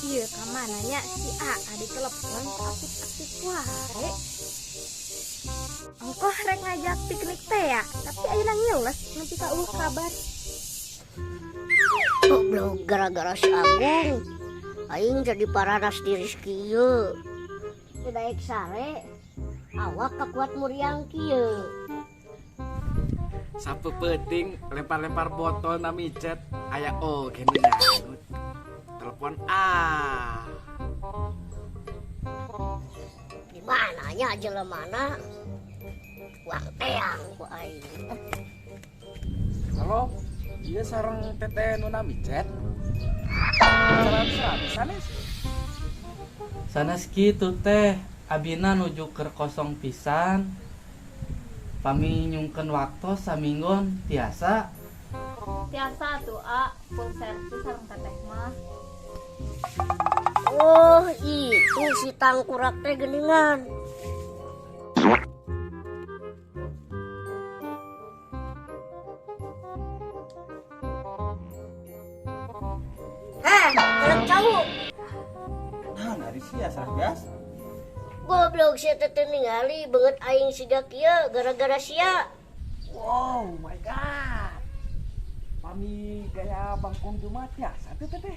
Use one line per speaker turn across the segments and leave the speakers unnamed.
Iya, kamananya si A ada telepon aktif-aktif wae. Engkoh rek ngajak piknik teh ya, tapi ayeuna ngiles nepi ka kabar.
Goblok gara-gara si Agung aing jadi pararas di Rizky ye. Daek sare awak kakuat muriang kieu.
Sapu penting lempar-lempar botol na micet aya gini nyaut. Telepon A.
Di mananya jelemana uang teang ku aing.
Halo, iya sareng teteh nuna micet. Salam sanes.
Sanes kitu teh, abina nuju keur kosong pisan. Pami nyungkeun waktu saminggon tiasa.
Tiasa tuh A, full service sareng teteh mah.
Oh, itu si tangkurak teh geuningan. Anak cowok.
Nah, dari sia sarah bias.
Goblok sia teh ningali beungeut aing siga kieu gara-gara sia.
Wow, my god. Pami gaya bangkong Jumat ya, satu teteh.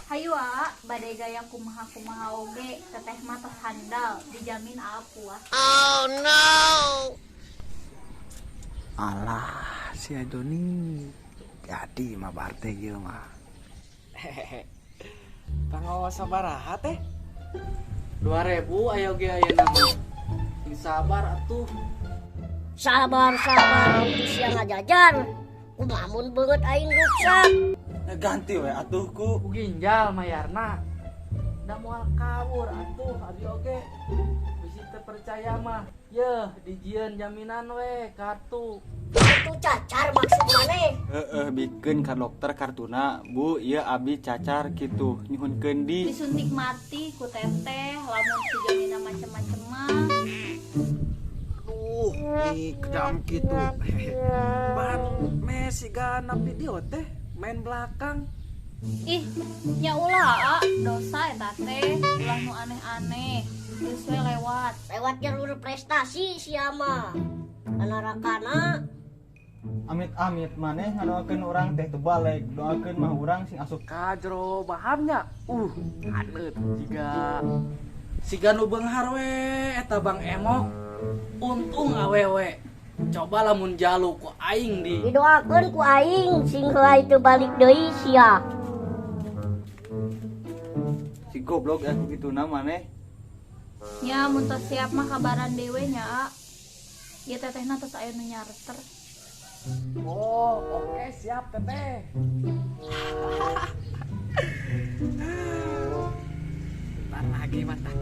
Hayu A, badai gaya kumaha-kumaha oge, teteh mah tos handal, dijamin A puas.
Oh no.
Alah, si Adoni. Jadi mah barte ieu mah.
Hehehe. Tanggal sabaraha teh?
2000 ayo ge ayeuna mah. Sing sabar atuh.
Sabar itu sia ngajajar. Kumaha mun beungeut aing ruksak.
Ganti we atuh ku.
Ku ginjal mayarna. Da moal kabur atuh abi oge. Bisi teu percaya mah. Yeuh, dijieun jaminan we kartu.
Itu cacar maksud maneh.
Bikin ka dokter kartuna, Bu, ieu abi cacar kitu. Nyuhunkeun di.
Disuntik mati ku teteh, lamun si jamina macem-macem mah.
Aduh, ih kejam gitu. Ban Messi gana video teh main belakang.
Ih, nya ulah A, dosa eta teh, ulah nu aneh-aneh. Geus we lewat.
Lewat jalur prestasi sia mah. Anarakana
Amit-amit maneh ngadoakeun urang teh teu balik. Doakeun mah urang sing asup
Kajro bahannya. Aneut
Siga nu beunghar we eta Bang Emok. Untung awewe. Coba lamun jalu ku aing di.
didoakeun ku aing sing heula itu balik deui sia.
si goblok aku kituna maneh.
Nya mun tos siap mah kabaran dewe nya A. Ieu tetehna tos aya nu nyarter.
Oh, oke siap teteh. Bentar lagi mantap.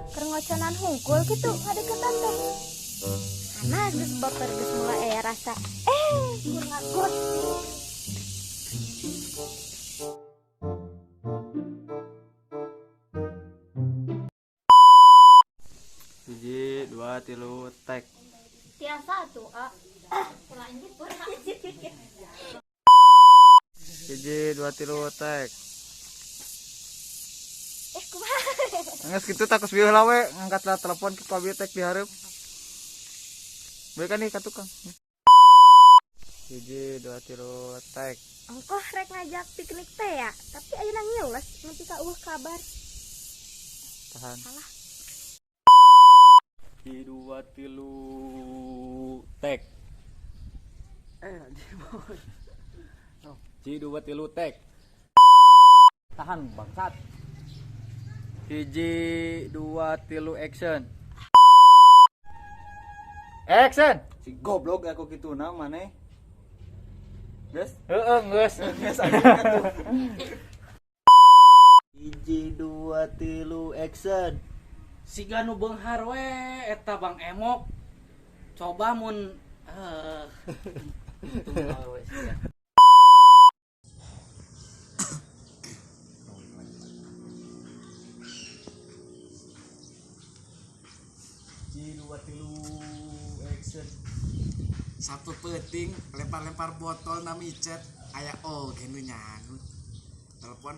Keur ngoconan hungkul kitu ngadeukeutan teh. Sana geus baper geus mulai aya rasa. Kur ngagot.
Hiji, dua, tilu, tek.
Tiasa tuh A. Lanjut kurang.
Hiji, dua, tilu, tek.
Kumaha?
Nges kitu takus bieu heula we, ngangkatlah telepon kitu abi tek di hareup. Bae kan nih ka tukang. Hiji, dua, tilu, tek.
Engkoh rek ngajak piknik teh ya, tapi ayeuna ngiles nepi ka kabar.
Tahan.
Salah.
Hiji, dua, tilu, tek.
Anjir boy. Hiji dua tilu tek.
Tahan bangsat.
Hiji dua tilu action.
Action. Si goblok aku kituna maneh. Geus?
Heeh, geus.
Geus atuh.
Hiji dua
tilu action.
Siga nu beunghar we eta Bang Emok. Coba mun tunggu we siga.
Dua tilu action.
Satu penting lempar-lempar botol na micet aya oge nu nyangut. Telepon